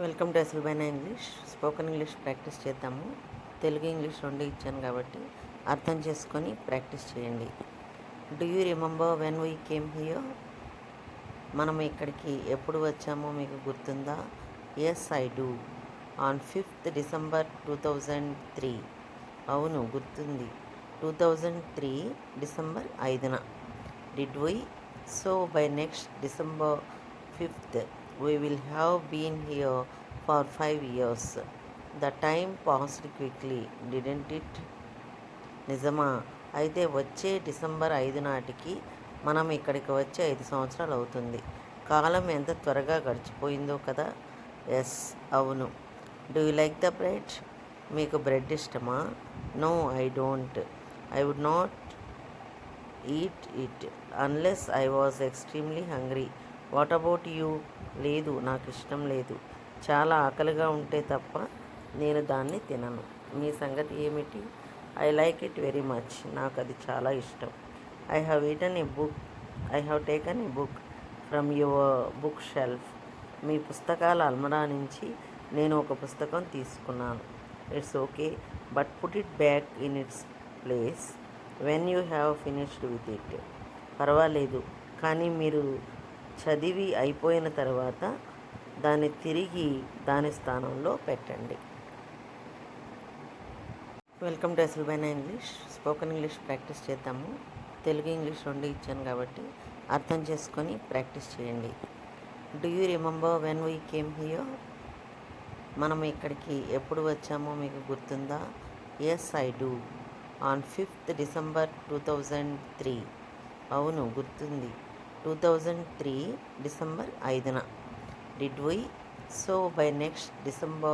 Welcome to అసలుబైన English. Spoken English practice చేద్దాము. Telugu English రెండు ఇచ్చాను కాబట్టి అర్థం చేసుకొని ప్రాక్టీస్ చేయండి. Do you remember when we came here? మనం ఇక్కడికి ఎప్పుడు వచ్చామో మీకు గుర్తుందా? Yes I do. On 5th December 2003. అవును, గుర్తుంది. 2003 డిసెంబర్ 5న. Did we? So by next December 5th we will have been here for 5 years. The time passed quickly, didn't it? నిజమా? అయితే వచ్చే డిసెంబర్ 5 నాటికి మనం ఇక్కడికి వచ్చి 5 సంవత్సరాలు అవుతుంది. కాలం ఎంత త్వరగా గడిచిపోయిందో కదా. ఎస్, అవును. Do you like the bread? మీకు బ్రెడ్ ఇష్టమా? No, I don't. I would not eat it unless I was extremely hungry. What about you? లేదు, నాకు ఇష్టం లేదు. చాలా ఆకలిగా ఉంటే తప్ప నేను దాన్ని తినను. మీ సంగతి ఏమిటి? I like it very much. నాకు అది చాలా ఇష్టం. I have taken a book from your book shelf. మీ పుస్తకాల అల్మరా నుంచి నేను ఒక పుస్తకం తీసుకున్నాను. It's okay, but put it back in its place when you have finished with it. పర్వాలేదు, కానీ మీరు చదివి అయిపోయిన తర్వాత దాన్ని తిరిగి దాని స్థానంలో పెట్టండి. వెల్కమ్ టు అసలుబైన ఇంగ్లీష్. స్పోకెన్ ఇంగ్లీష్ ప్రాక్టీస్ చేద్దాము. తెలుగు ఇంగ్లీష్ రెండు ఇచ్చాను కాబట్టి అర్థం చేసుకొని ప్రాక్టీస్ చేయండి. Do you remember when we came here? మనం ఇక్కడికి ఎప్పుడు వచ్చామో మీకు గుర్తుందా? Yes I do. On 5th December 2003. అవును, గుర్తుంది. 2003 డిసెంబర్ 5న. Did we? So by next December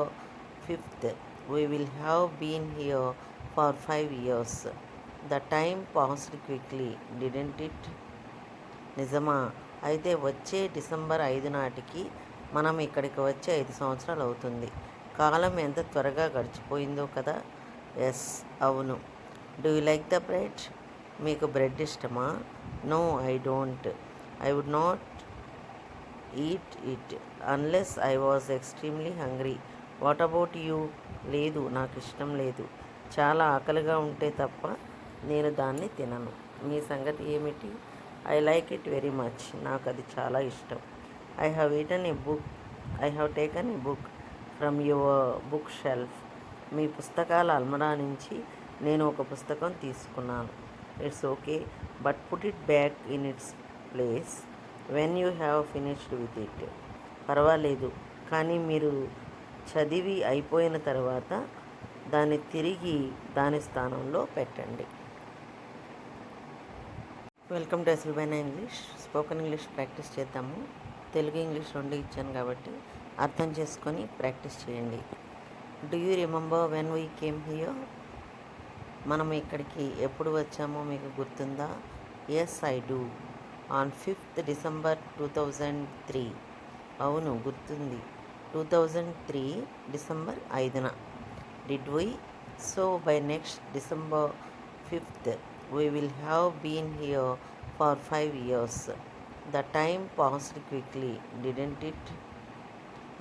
5th we will have been here for 5 years. The time passed quickly, didn't it? నిజమా? అయితే వచ్చే డిసెంబర్ 5 నాటికి మనం ఇక్కడికి వచ్చి 5 సంవత్సరాలు అవుతుంది. కాలం ఎంత త్వరగా గడిచిపోయిందో కదా. ఎస్, అవును. Do you like the bread? మీకు బ్రెడ్ ఇష్టమా? No, I don't. I would not eat it unless I was extremely hungry. What about you? లేదు, నాకు ఇష్టం లేదు. చాలా ఆకలిగా ఉంటే తప్ప నేను దాన్ని తినను. మీ సంగతి ఏమిటి? I like it very much. నాకు అది చాలా ఇష్టం. I have taken a book from your book shelf. మీ పుస్తకాల అల్మరా నుంచి నేను ఒక పుస్తకం తీసుకున్నాను. It's okay, but put it back in its place when you have finished with it. పర్వాలేదు, కానీ మీరు చదివి అయిపోయిన తర్వాత దాన్ని తిరిగి దాని స్థానంలో పెట్టండి. వెల్కమ్ టు అసలుబైన ఇంగ్లీష్. స్పోకెన్ ఇంగ్లీష్ ప్రాక్టీస్ చేద్దాము. తెలుగు ఇంగ్లీష్ రెండు ఇచ్చాను కాబట్టి అర్థం చేసుకొని ప్రాక్టీస్ చేయండి. Do you remember when we came here? మనం ఇక్కడికి ఎప్పుడు వచ్చామో మీకు గుర్తుందా? Yes I do. On 5th December 2003. అవును, గుర్తుంది. 2003 డిసెంబర్ 5న. Did we? So by next December 5th we will have been here for 5 years. The time passed quickly, didn't it?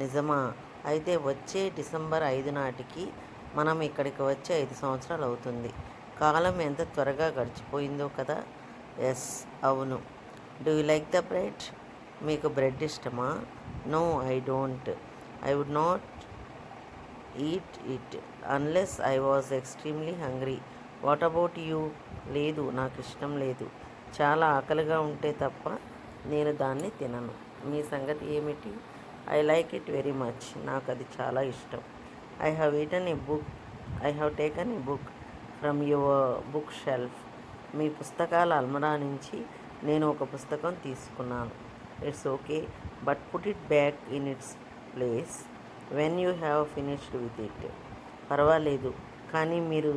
నిజమా? అయితే వచ్చే డిసెంబర్ 5 నాటికి మనం ఇక్కడికి వచ్చి 5 సంవత్సరాలు అవుతుంది. కాలం ఎంత త్వరగా గడిచిపోయిందో కదా. ఎస్, అవును. Do you like the bread? మీకు బ్రెడ్ ఇష్టమా? No, I don't. I would not eat it unless I was extremely hungry. What about you? లేదు, నాకు ఇష్టం లేదు. చాలా ఆకలిగా ఉంటే తప్ప నేను దాన్ని తినను. మీ సంగతి ఏమిటి? I like it very much. నాకు అది చాలా ఇష్టం. I have taken a book from your book shelf. మీ పుస్తకాల అల్మరా నుంచి నేను ఒక పుస్తకం తీసుకున్నాను. It's okay, but put it back in its place when you have finished with it. పర్వాలేదు, కానీ మీరు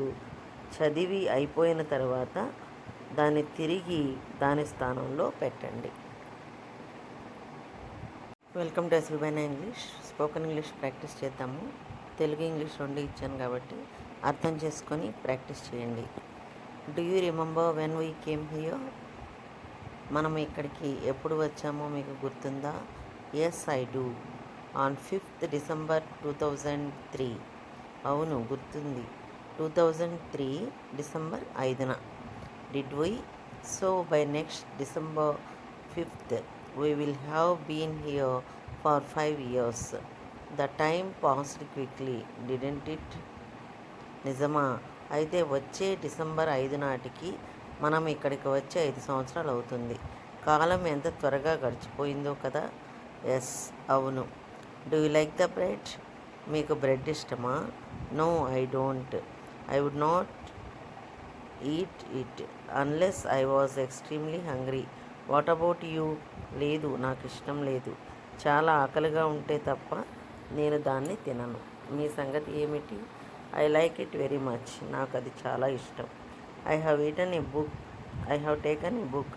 చదివి అయిపోయిన తర్వాత దాన్ని తిరిగి దాని స్థానంలో పెట్టండి. వెల్కమ్ టు అసలుబైన ఇంగ్లీష్. స్పోకెన్ ఇంగ్లీష్ ప్రాక్టీస్ చేద్దాము. తెలుగు ఇంగ్లీష్ రెండు ఇచ్చాను కాబట్టి అర్థం చేసుకొని ప్రాక్టీస్ చేయండి. Do you remember when we came here? మనం ఇక్కడికి ఎప్పుడు వచ్చామో మీకు గుర్తుందా? Yes I do. On 5th December 2003. అవును గుర్తుంది. 2003 డిసెంబర్ 5న. Did we? So by next December 5th we will have been here for 5 years. The time passed quickly, didn't it? నిజమా? అయితే వచ్చే డిసెంబర్ 5 నాటికి మనం ఇక్కడికి వచ్చి 5 సంవత్సరాలు అవుతుంది. కాలం ఎంత త్వరగా గడిచిపోయిందో కదా. ఎస్, అవును. Do you like the bread? మీకు బ్రెడ్ ఇష్టమా? No, I don't. I would not eat it unless I was extremely hungry. What about you? లేదు, నాకు ఇష్టం లేదు. చాలా ఆకలిగా ఉంటే తప్ప నేను దాన్ని తినను. మీ సంగతి ఏమిటి? I like it very much. నాకు అది చాలా ఇష్టం. I have taken a book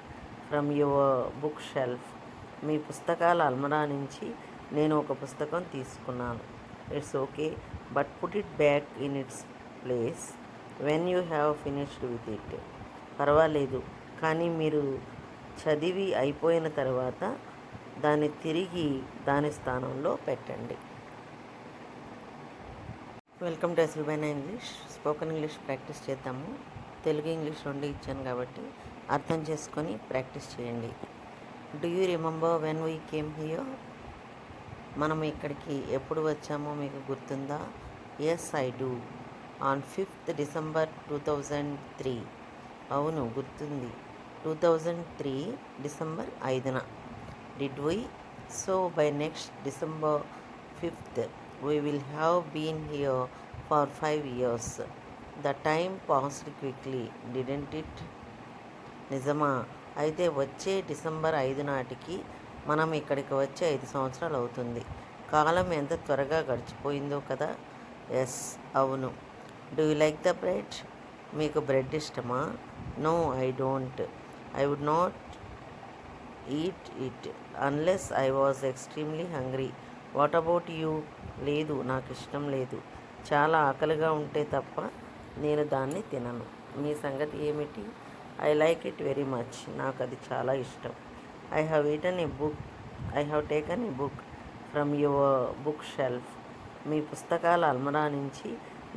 from your book shelf. మీ పుస్తకాల అల్మరా నుంచి నేను ఒక పుస్తకం తీసుకున్నాను. It's okay, but put it back in its place when you have finished with it. పర్వాలేదు, కానీ మీరు చదివి అయిపోయిన తర్వాత దాన్ని తిరిగి దాని స్థానంలో పెట్టండి. వెల్కమ్ టు ఎస్ఎల్బైనా ఇంగ్లీష్. స్పోకెన్ ఇంగ్లీష్ ప్రాక్టీస్ చేద్దాము. తెలుగు ఇంగ్లీష్ రెండు ఇచ్చాను కాబట్టి అర్థం చేసుకొని ప్రాక్టీస్ చేయండి. Do you remember when we came here? మనం ఇక్కడికి ఎప్పుడు వచ్చామో మీకు గుర్తుందా? Yes, I do. On 5th December 2003. అవును గుర్తుంది. 2003 డిసెంబర్ 5న. Did we? So by next December 5th we will have been here for 5 years. The time passed quickly, didn't it? నిజమా? అయితే వచ్చే డిసెంబర్ 5 నాటికి మనం ఇక్కడికి వచ్చి 5 సంవత్సరాలు అవుతుంది. కాలం ఎంత త్వరగా గడిచిపోయిందో కదా. ఎస్, అవును. Do you like the bread? మీకు బ్రెడ్ ఇష్టమా? No, I don't. I would not eat it unless I was extremely hungry. What about you? లేదు, నాకు ఇష్టం లేదు. చాలా ఆకలిగా ఉంటే తప్ప నేను దాన్ని తినను. మీ సంగతి ఏమిటి? I like it very much. నాకు అది చాలా ఇష్టం. I have taken a book from your book shelf. మీ పుస్తకాల అల్మరా నుంచి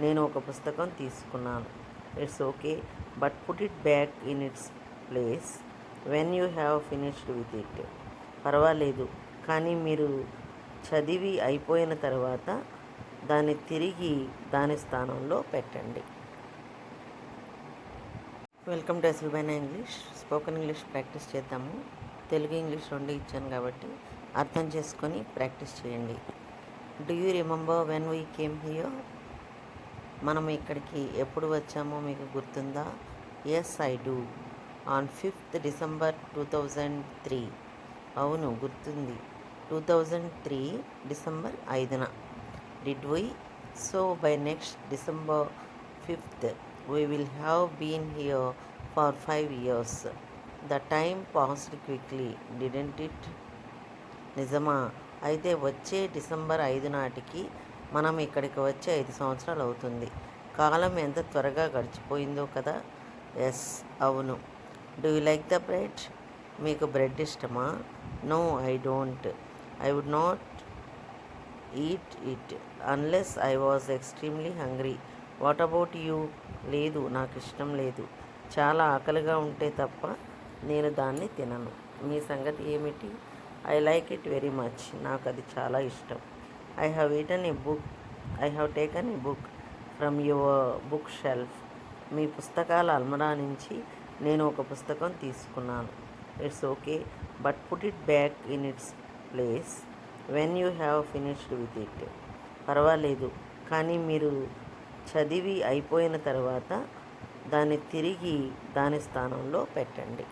నేను ఒక పుస్తకం తీసుకున్నాను. It's okay, but put it back in its place when you have finished with it. పర్వాలేదు, కానీ మీరు చదివి అయిపోయిన తర్వాత దాన్ని తిరిగి దాని స్థానంలో పెట్టండి. వెల్కమ్ టు ఎస్ఎల్బైనా ఇంగ్లీష్. స్పోకెన్ ఇంగ్లీష్ ప్రాక్టీస్ చేద్దాము. తెలుగు ఇంగ్లీష్ రెండు ఇచ్చాను కాబట్టి అర్థం చేసుకొని ప్రాక్టీస్ చేయండి. Do you remember when we came here? మనం ఇక్కడికి ఎప్పుడు వచ్చామో మీకు గుర్తుందా? Yes, I do. On 5th December 2003. అవును గుర్తుంది. 2003 డిసెంబర్ 5న. Did we? So by next December 5th we will have been here for 5 years. The time passed quickly, didn't it? నిజమా? అయితే వచ్చే డిసెంబర్ 5 నాటికి మనం ఇక్కడికి వచ్చి 5 సంవత్సరాలు అవుతుంది. కాలం ఎంత త్వరగా గడిచిపోయిందో కదా. ఎస్, అవును. Do you like the bread? మీకు బ్రెడ్ ఇష్టమా? No, I don't. I would not eat it unless I was extremely hungry. What about you? లేదు, నాకు ఇష్టం లేదు. చాలా ఆకలిగా ఉంటే తప్ప నేను దాన్ని తినను. మీ సంగతి ఏమిటి? I like it very much. నాకు అది చాలా ఇష్టం. I have taken a book from your book shelf. మీ పుస్తకాల అల్మరా నుంచి నేను ఒక పుస్తకం తీసుకున్నాను. It's okay, but put it back in its place when you have finished with it. పర్వాలేదు, కానీ మీరు చదివి అయిపోయిన తర్వాత దాన్ని తిరిగి దాని స్థానంలో పెట్టండి.